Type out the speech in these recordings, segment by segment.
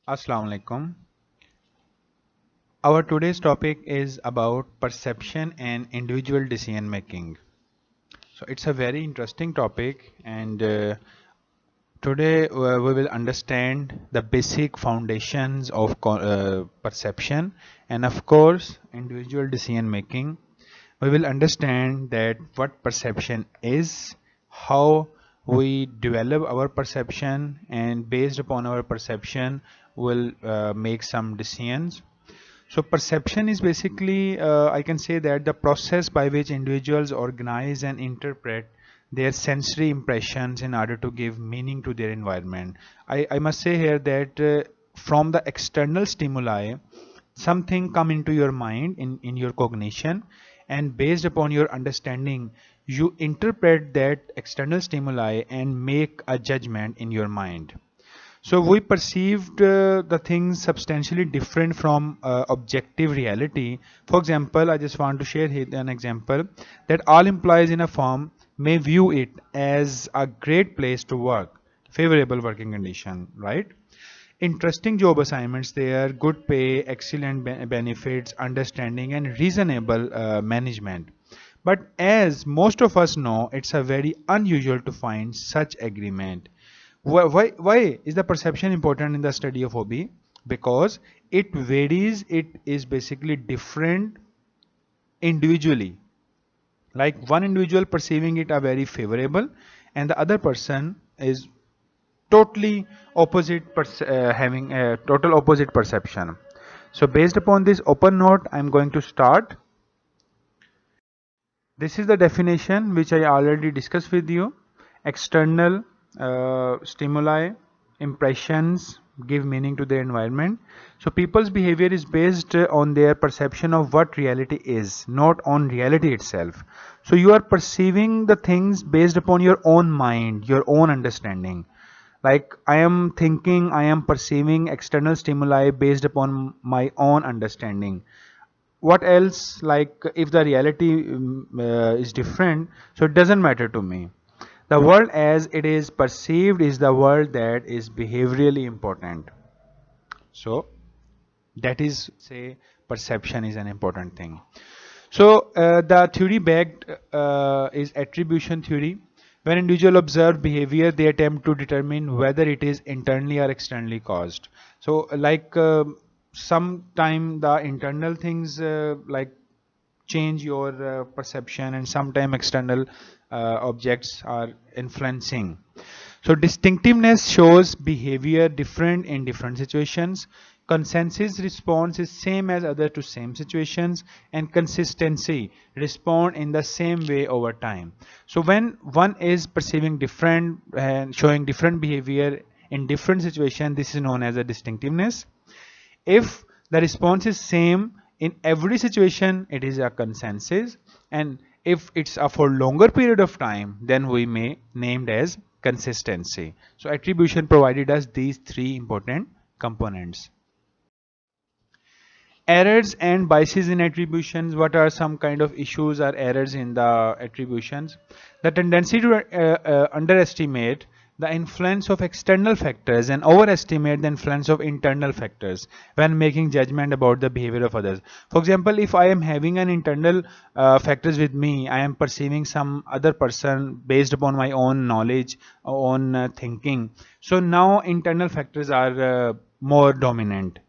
Assalamu alaikum. Our today's topic is about perception and individual decision making. So it's a very interesting topic, and today we will understand the basic foundations of perception and, of course, individual decision making. We will understand that what perception is, how we develop our perception, and based upon our perception, we'll make some decisions. So perception is basically, I can say that the process by which individuals organize and interpret their sensory impressions in order to give meaning to their environment. I must say here that from the external stimuli, something come into your mind in your cognition, and based upon your understanding, you interpret that external stimuli and make a judgment in your mind. So we perceived the things substantially different from objective reality. For example, I just want to share here an example that all employees in a firm may view it as a great place to work, favorable working condition, right? Interesting job assignments there, good pay, excellent benefits, understanding, and reasonable management. But as most of us know, it's a very unusual to find such agreement. Why is the perception important in the study of hobby? Because it varies, it is basically different individually. Like one individual perceiving it a very favorable, and the other person is totally opposite, having a total opposite perception. So based upon this open note, I'm going to start. This is the definition which I already discussed with you. External stimuli, impressions give meaning to their environment. So people's behavior is based on their perception of what reality is, not on reality itself. So you are perceiving the things based upon your own mind, your own understanding. Like I am thinking, I am perceiving external stimuli based upon my own understanding. What else, like if the reality is different, so it doesn't matter to me. The world as it is perceived is the world that is behaviorally important. So that is, say, perception is an important thing. So the theory backed is attribution theory. When individuals observe behavior, they attempt to determine whether it is internally or externally caused. So like sometime the internal things like change your perception, and sometimes external objects are influencing. So distinctiveness shows behavior different in different situations. Consensus response is same as other to same situations, and consistency respond in the same way over time. So when one is perceiving different and showing different behavior in different situations, this is known as a distinctiveness. If the response is same in every situation, it is a consensus, and if it's a for longer period of time, then we may named as consistency. So attribution provided us these three important components. Errors and biases in attributions. What are some kind of issues or errors in the attributions? The tendency to underestimate the influence of external factors and overestimate the influence of internal factors when making judgment about the behavior of others. For example, if I am having an internal factors with me, I am perceiving some other person based upon my own knowledge, own thinking. So now internal factors are more dominant.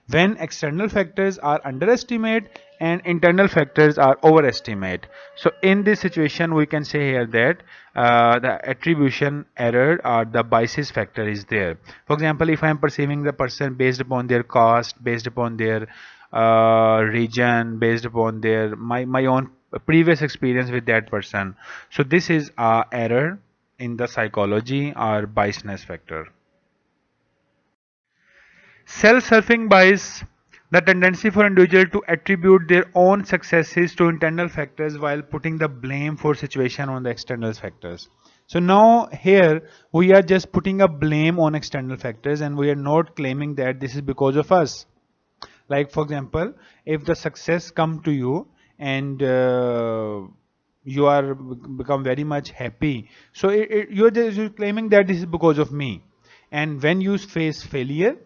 When external factors are underestimate and internal factors are overestimate. So in this situation, we can say here that the attribution error or the biases factor is there. For example, if I am perceiving the person based upon their caste, based upon their region, based upon their my own previous experience with that person, so this is a error in the psychology or biasness factor. Self-serving bias, the tendency for individuals to attribute their own successes to internal factors while putting the blame for situation on the external factors. So now here we are just putting a blame on external factors, and we are not claiming that this is because of us. Like for example, if the success come to you and you are become very much happy, so you're just you're claiming that this is because of me. And when you face failure,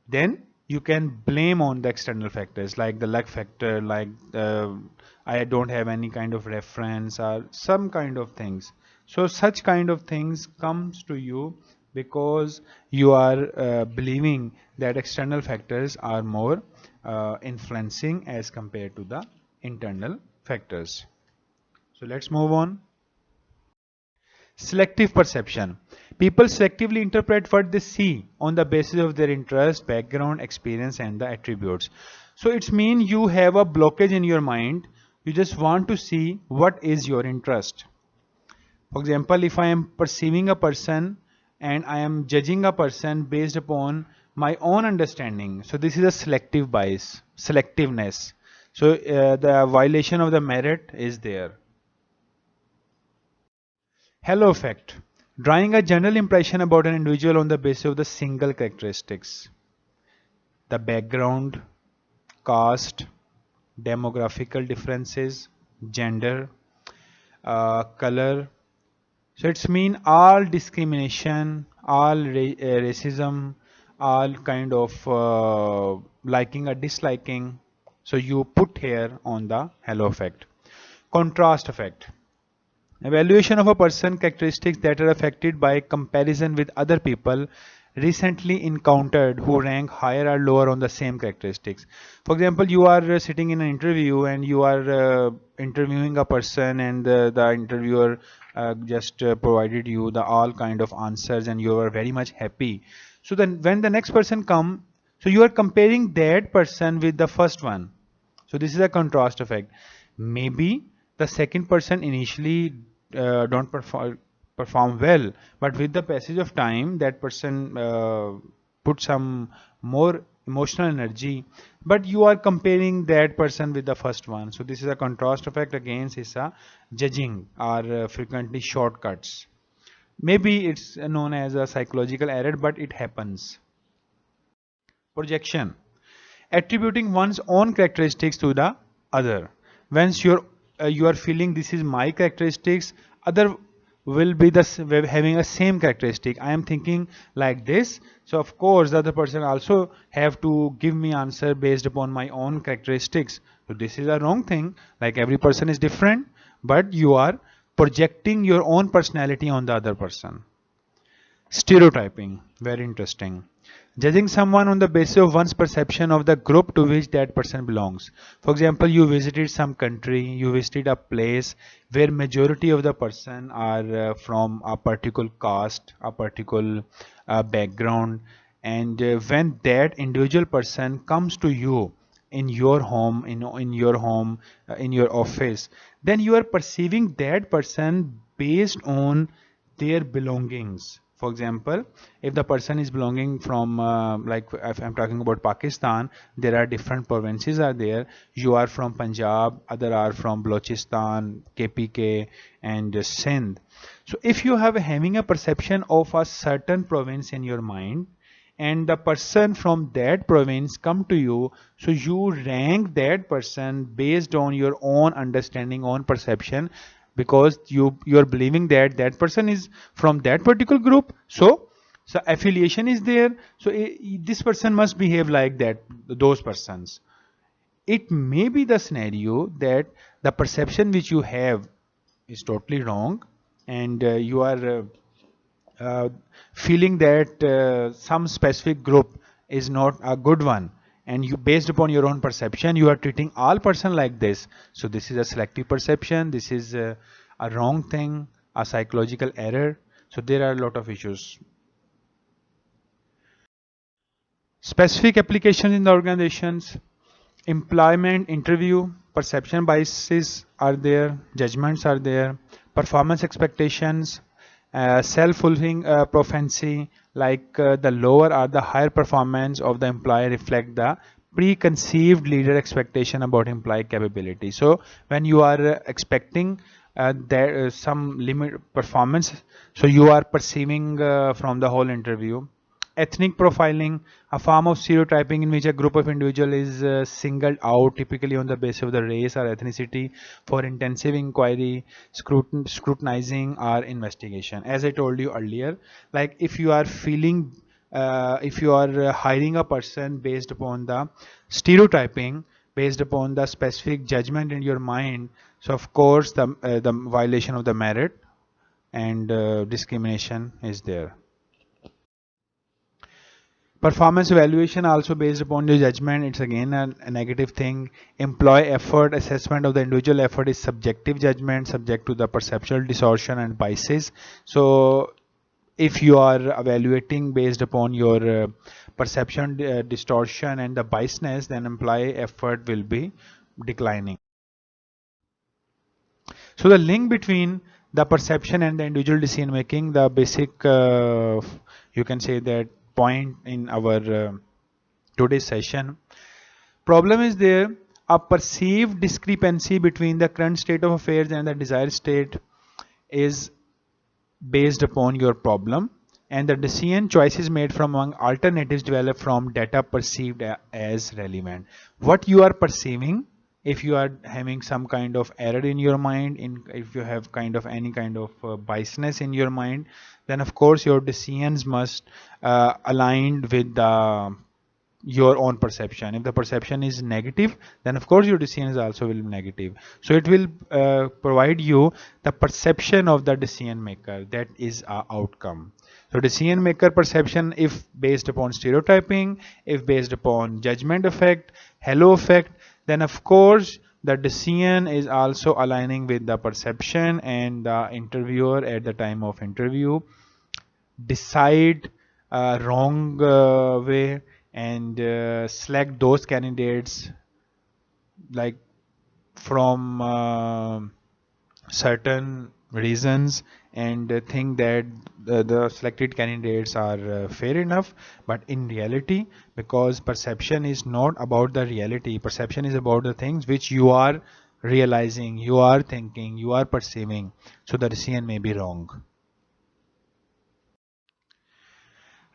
then you can blame on the external factors like the luck factor, like I don't have any kind of reference or some kind of things. So such kind of things comes to you because you are believing that external factors are more influencing as compared to the internal factors. So let's move on. Selective perception. People selectively interpret what they see on the basis of their interest, background, experience, and the attributes. So it's mean you have a blockage in your mind. You just want to see what is your interest. For example, if I am perceiving a person and I am judging a person based upon my own understanding, so this is a selective bias, selectiveness. So the violation of the merit is there. Halo effect. Drawing a general impression about an individual on the basis of the single characteristics. The background, caste, demographical differences, gender, color. So it's mean all discrimination, all racism, all kind of liking or disliking. So you put here on the halo effect. Contrast effect. Evaluation of a person characteristics that are affected by comparison with other people recently encountered who rank higher or lower on the same characteristics. For example, you are sitting in an interview and you are interviewing a person, and the interviewer just provided you the all kind of answers and you are very much happy. So then when the next person come, so you are comparing that person with the first one. So this is a contrast effect. Maybe the second person initially don't perform well, but with the passage of time, that person put some more emotional energy. But you are comparing that person with the first one. So this is a contrast effect. Again, is a judging or frequently shortcuts. Maybe it's known as a psychological error, but it happens. Projection. Attributing one's own characteristics to the other. Once you are feeling this is my characteristics, other will be having a same characteristic. I am thinking like this, so of course the other person also have to give me answer based upon my own characteristics. So this is a wrong thing. Like every person is different, but you are projecting your own personality on the other person. Stereotyping, very interesting. Judging someone on the basis of one's perception of the group to which that person belongs. For example, you visited some country, you visited a place where majority of the person are from a particular caste, a particular background, and when that individual person comes to you in your home, in your home, in your office, then you are perceiving that person based on their belongings. For example, if the person is belonging from like if I'm talking about Pakistan, there are different provinces are there. You are from Punjab, other are from Balochistan, KPK, and Sindh. So if you have having a perception of a certain province in your mind, and the person from that province come to you, so you rank that person based on your own understanding, own perception, because you're believing that that person is from that particular group. So affiliation is there, so this person must behave like that, those persons. It may be the scenario that the perception which you have is totally wrong, and you are uh, feeling that some specific group is not a good one, and you based upon your own perception you are treating all person like this. So this is a selective perception. This is a wrong thing, a psychological error. So there are a lot of issues. Specific applications in the organizations, employment interview, perception biases are there, judgments are there, performance expectations, self-fulfilling prophecy, like the lower or the higher performance of the employee reflect the preconceived leader expectation about employee capability. So when you are expecting there some limit performance, so you are perceiving from the whole interview. Ethnic profiling, a form of stereotyping in which a group of individuals is singled out, typically on the basis of the race or ethnicity, for intensive inquiry, scrutinizing, or investigation. As I told you earlier, like if you are feeling if you are hiring a person based upon the stereotyping, based upon the specific judgment in your mind, so of course the violation of the merit and discrimination is there. Performance evaluation also based upon your judgment, it's again a negative thing. Employee effort assessment of the individual effort is subjective judgment, subject to the perceptual distortion and biases. So if you are evaluating based upon your perception distortion and the biasness, then employee effort will be declining. So the link between the perception and the individual decision making, the basic you can say that point in our today's session. Problem is there a perceived discrepancy between the current state of affairs and the desired state is based upon your problem, and the decision choices made from among alternatives developed from data perceived as relevant. What you are perceiving, if you are having some kind of error in your mind, if you have kind of any kind of biasness in your mind, then of course your decisions must aligned with the your own perception. If the perception is negative, then of course your decision is also will be negative. So it will provide you the perception of the decision maker, that is a outcome. So decision maker perception, if based upon stereotyping, if based upon judgment effect, halo effect, then of course the decision is also aligning with the perception, and the interviewer at the time of interview decide wrong way and select those candidates like from certain reasons, and think that the selected candidates are fair enough. But in reality, because perception is not about the reality, perception is about the things which you are realizing, you are thinking, you are perceiving, so the decision may be wrong.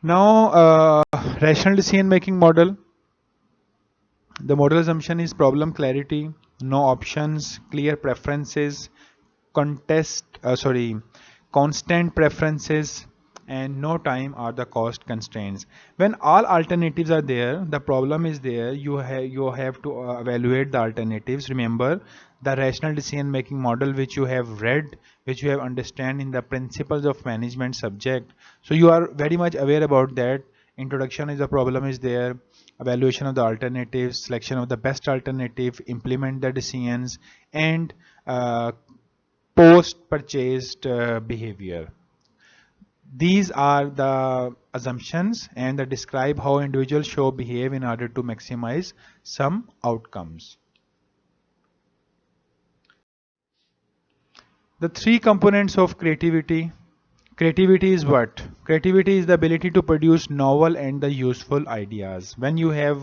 Now, rational decision making model. The model assumption is problem clarity, no options, clear preferences, constant preferences, and no time are the cost constraints. When all alternatives are there, the problem is there. You have to evaluate the alternatives. Remember the rational decision making model which you have read, which you have understand in the principles of management subject. So you are very much aware about that. Introduction is the problem is there, evaluation of the alternatives, selection of the best alternative, implement the decisions, and post purchased behavior. These are the assumptions, and they describe how individuals should behave in order to maximize some outcomes. The three components of creativity. Creativity is what? Creativity is the ability to produce novel and the useful ideas. When you have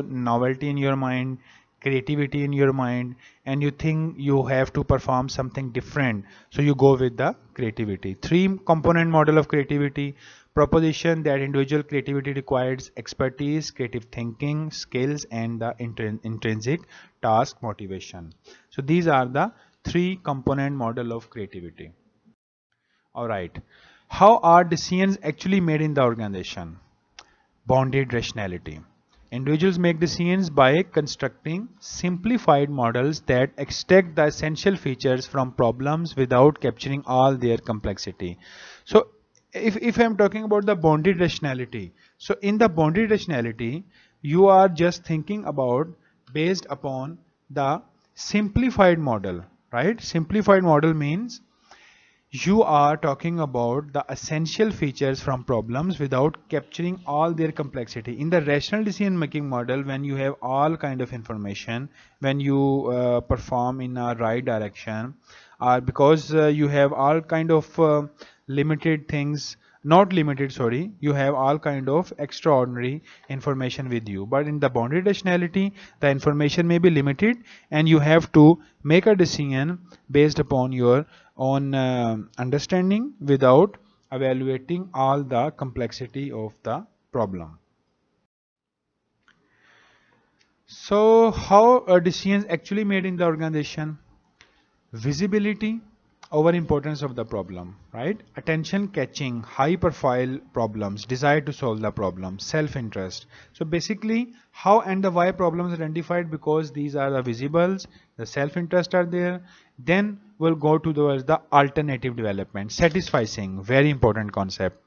novelty in your mind, creativity in your mind, and you think you have to perform something different, so you go with the creativity. Three component model of creativity. Proposition that individual creativity requires expertise, creative thinking, skills, and the intrinsic task motivation. So these are the three component model of creativity. All right. How are decisions actually made in the organization? Bounded rationality. Individuals make decisions by constructing simplified models that extract the essential features from problems without capturing all their complexity. So if I'm talking about the bounded rationality, so in the bounded rationality, you are just thinking about based upon the simplified model, right? Simplified model means you are talking about the essential features from problems without capturing all their complexity. In the rational decision making model, when you have all kind of information, when you perform in a right direction, because you have all kind of limited things, not limited, sorry, you have all kind of extraordinary information with you. But in the bounded rationality, the information may be limited, and you have to make a decision based upon your own understanding without evaluating all the complexity of the problem. So how are decisions actually made in the organization? Visibility. over importance of the problem, right? Attention catching, high profile problems, desire to solve the problem, self interest. So basically how and the why problems identified, because these are the visibles, the self interest are there. Then we'll go towards the alternative development, satisficing, very important concept.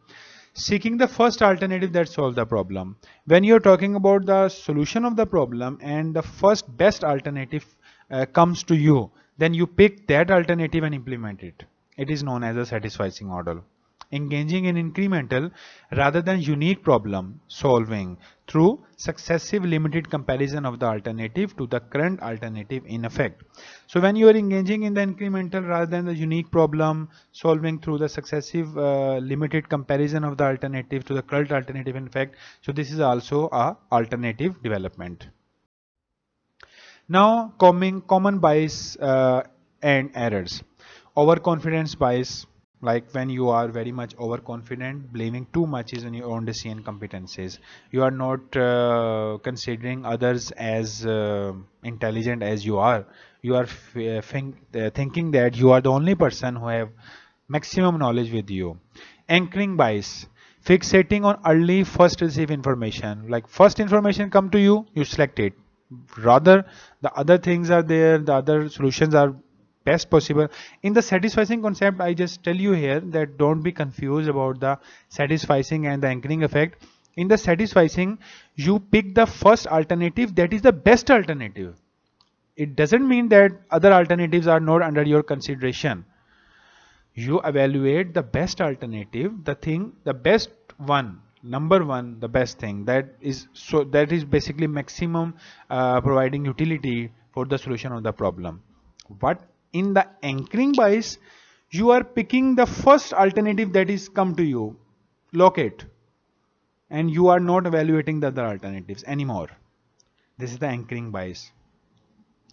Seeking the first alternative that solves the problem. When you're talking about the solution of the problem and the first best alternative comes to you, then you pick that alternative and implement it. It is known as a satisficing model. Engaging in incremental rather than unique problem solving through successive limited comparison of the alternative to the current alternative in effect. So when you are engaging in the incremental rather than the unique problem solving through the successive limited comparison of the alternative to the current alternative in effect, so this is also a alternative development. Now common bias and errors. Overconfidence bias, like when you are very much overconfident, blaming too much is on your own decision competencies. You are not considering others as intelligent as you are. You are thinking that you are the only person who have maximum knowledge with you. Anchoring bias, fixating on early first receive information, like first information come to you, you select it, rather the other things are there, the other solutions are best possible. In the satisficing concept, I just tell you here that don't be confused about the satisficing and the anchoring effect. In the satisficing, you pick the first alternative that is the best alternative. It doesn't mean that other alternatives are not under your consideration. You evaluate the best alternative, the thing, the best one, number one, the best thing that is, so that is basically maximum providing utility for the solution of the problem. But in the anchoring bias, you are picking the first alternative that is come to you, locate, and you are not evaluating the other alternatives anymore. This is the anchoring bias.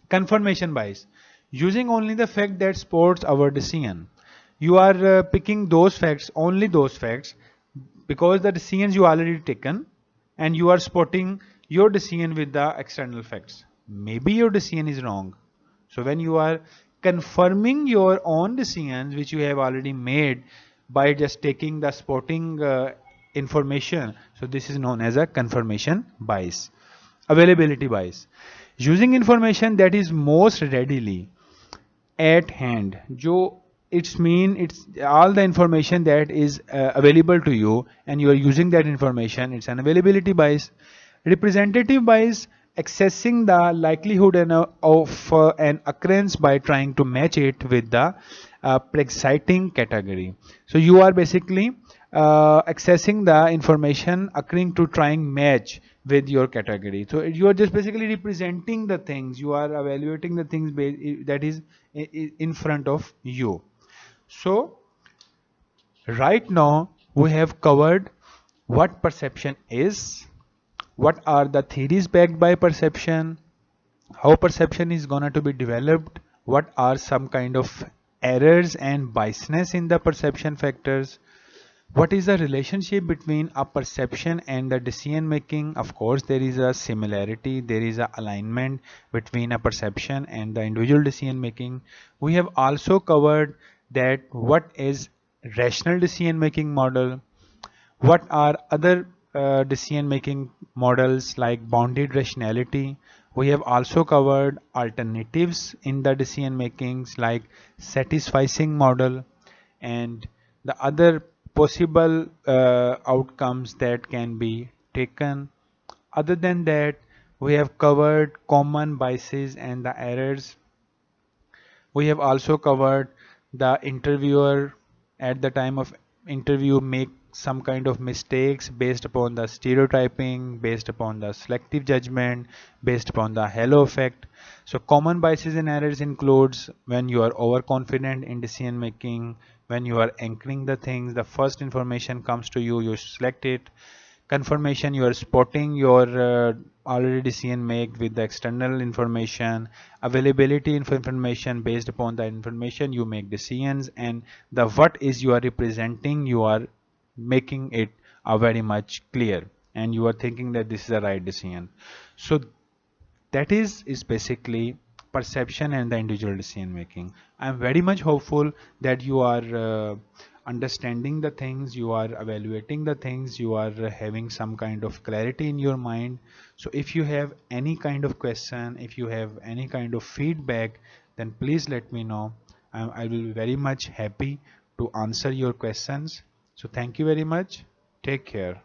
Confirmation bias, using only the fact that supports our decision. You are picking those facts, only those facts, because the decisions you already taken, and you are spotting your decision with the external facts. Maybe your decision is wrong. So when you are confirming your own decisions which you have already made by just taking the spotting information, so this is known as a confirmation bias. Availability bias, using information that is most readily at hand. जो it's mean it's all the information that is available to you and you are using that information. It's an availability bias. Representative bias, accessing the likelihood of an occurrence by trying to match it with the preexisting category. So you are basically accessing the information occurring to trying match with your category. So you are just basically representing the things, you are evaluating the things that is in front of you. So right now we have covered what perception is, what are the theories backed by perception, how perception is going to be developed, what are some kind of errors and biasness in the perception factors, what is the relationship between a perception and the decision making. Of course there is a similarity, there is a alignment between a perception and the individual decision making. We have also covered that what is rational decision making model, what are other decision making models like bounded rationality. We have also covered alternatives in the decision makings like satisficing model and the other possible outcomes that can be taken. Other than that, we have covered common biases and the errors. We have also covered the interviewer at the time of interview make some kind of mistakes based upon the stereotyping, based upon the selective judgment, based upon the halo effect. So common biases and errors includes when you are overconfident in decision making, when you are anchoring the things, the first information comes to you, you select it. Confirmation, you are spotting your already decision made with the external information. Availability information, based upon the information you make decisions, and the what is you are representing, you are making it very much clear and you are thinking that this is the right decision. So that is basically perception and the individual decision making. I'm very much hopeful that you are understanding the things, you are evaluating the things, you are having some kind of clarity in your mind. So if you have any kind of question, if you have any kind of feedback, then please let me know. I will be very much happy to answer your questions. So thank you very much. Take care.